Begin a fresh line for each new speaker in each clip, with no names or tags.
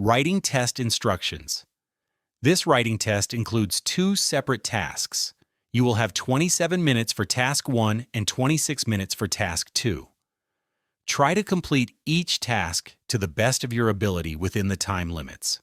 Writing test instructions. This writing test includes two separate tasks. You will have 27 minutes for task 1 and 26 minutes for task 2. Try to complete each task to the best of your ability within the time limits.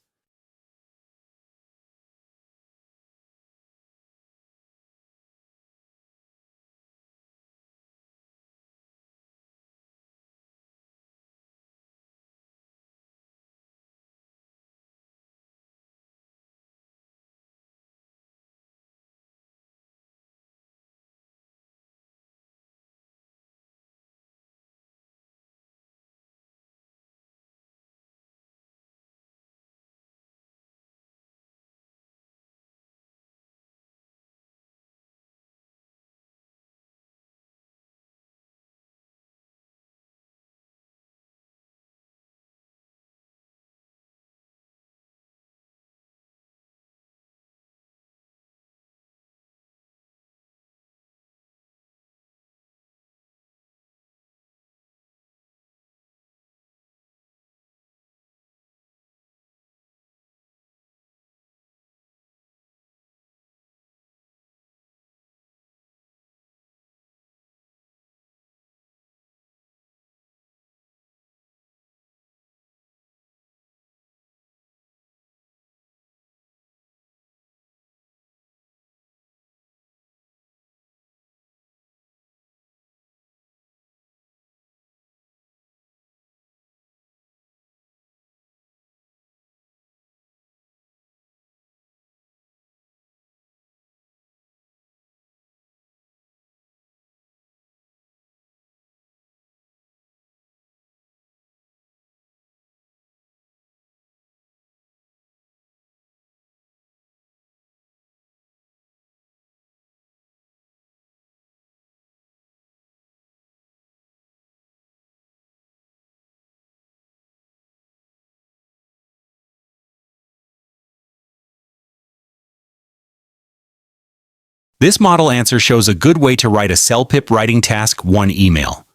This model answer shows a good way to write a CELPIP writing task 1 email.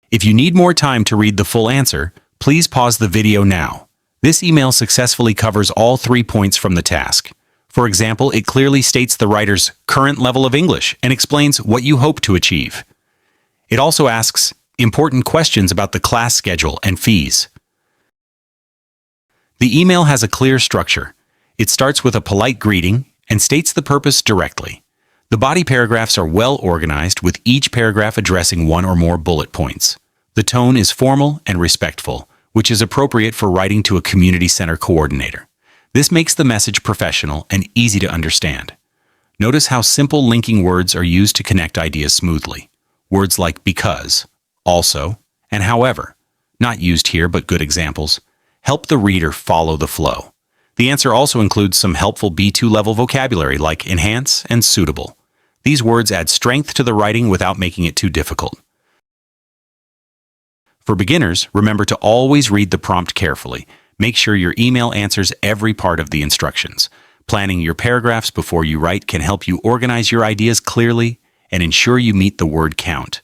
If you need more time to read the full answer, please pause the video now. This email successfully covers all 3 points from the task. For example, it clearly states the writer's current level of English and explains what you hope to achieve. It also asks important questions about the class schedule and fees. The email has a clear structure. It starts with a polite greeting and states the purpose directly. The body paragraphs are well organized, with each paragraph addressing one or more bullet points. The tone is formal and respectful, which is appropriate for writing to a community center coordinator. This makes the message professional and easy to understand. Notice how simple linking words are used to connect ideas smoothly. Words like because, also, and however, not used here but good examples, help the reader follow the flow. The answer also includes some helpful B2 level vocabulary like enhance and suitable. These words add strength to the writing without making it too difficult. For beginners, remember to always read the prompt carefully. Make sure your email answers every part of the instructions. Planning your paragraphs before you write can help you organize your ideas clearly and ensure you meet the word count.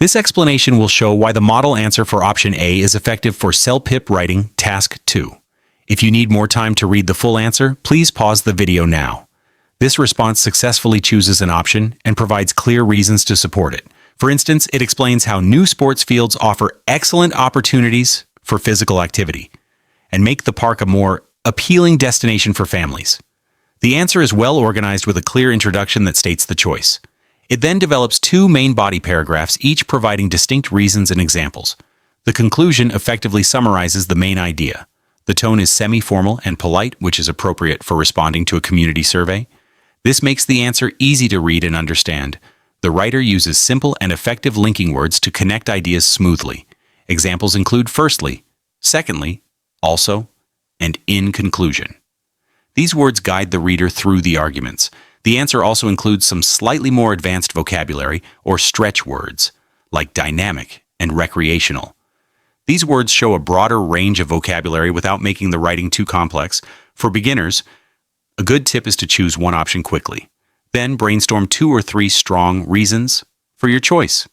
This explanation will show why the model answer for option A is effective for CELPIP writing task 2. If you need more time to read the full answer, please pause the video now. This response successfully chooses an option and provides clear reasons to support it. For instance, it explains how new sports fields offer excellent opportunities for physical activity and make the park a more appealing destination for families. The answer is well organized with a clear introduction that states the choice. It then develops two main body paragraphs, each providing distinct reasons and examples. The conclusion effectively summarizes the main idea. The tone is semi-formal and polite, which is appropriate for responding to a community survey. This makes the answer easy to read and understand. The writer uses simple and effective linking words to connect ideas smoothly. Examples include firstly, secondly, also, and in conclusion. These words guide the reader through the arguments. The answer also includes some slightly more advanced vocabulary or stretch words, like dynamic and recreational. These words show a broader range of vocabulary without making the writing too complex. For beginners, a good tip is to choose one option quickly. Then brainstorm 2 or 3 strong reasons for your choice.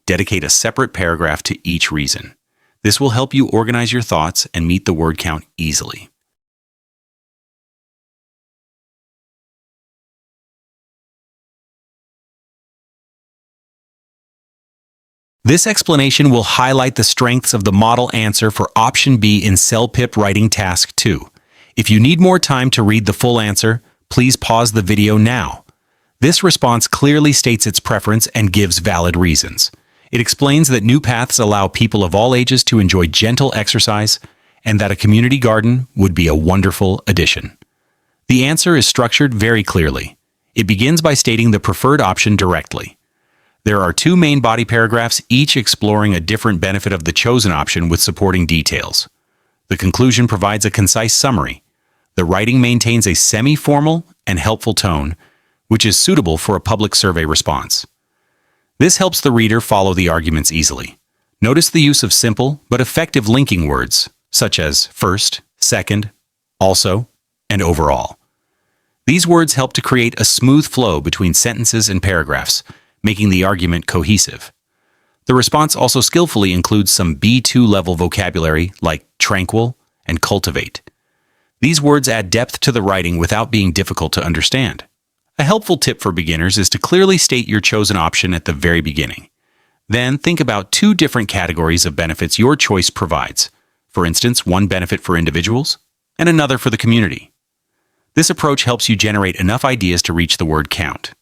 Dedicate a separate paragraph to each reason. This will help you organize your thoughts and meet the word count easily. This explanation will highlight the strengths of the model answer for option B in CELPIP writing task 2. If you need more time to read the full answer, please pause the video now. This response clearly states its preference and gives valid reasons. It explains that new paths allow people of all ages to enjoy gentle exercise and that a community garden would be a wonderful addition. The answer is structured very clearly. It begins by stating the preferred option directly. There are 2 main body paragraphs, each exploring a different benefit of the chosen option with supporting details. The conclusion provides a concise summary. The writing maintains a semi-formal and helpful tone, which is suitable for a public survey response. This helps the reader follow the arguments easily. Notice the use of simple but effective linking words, such as first, second, also, and overall. These words help to create a smooth flow between sentences and paragraphs, making the argument cohesive. The response also skillfully includes some B2 level vocabulary like tranquil and cultivate. These words add depth to the writing without being difficult to understand. A helpful tip for beginners is to clearly state your chosen option at the very beginning. Then think about 2 different categories of benefits your choice provides. For instance, one benefit for individuals and another for the community. This approach helps you generate enough ideas to reach the word count.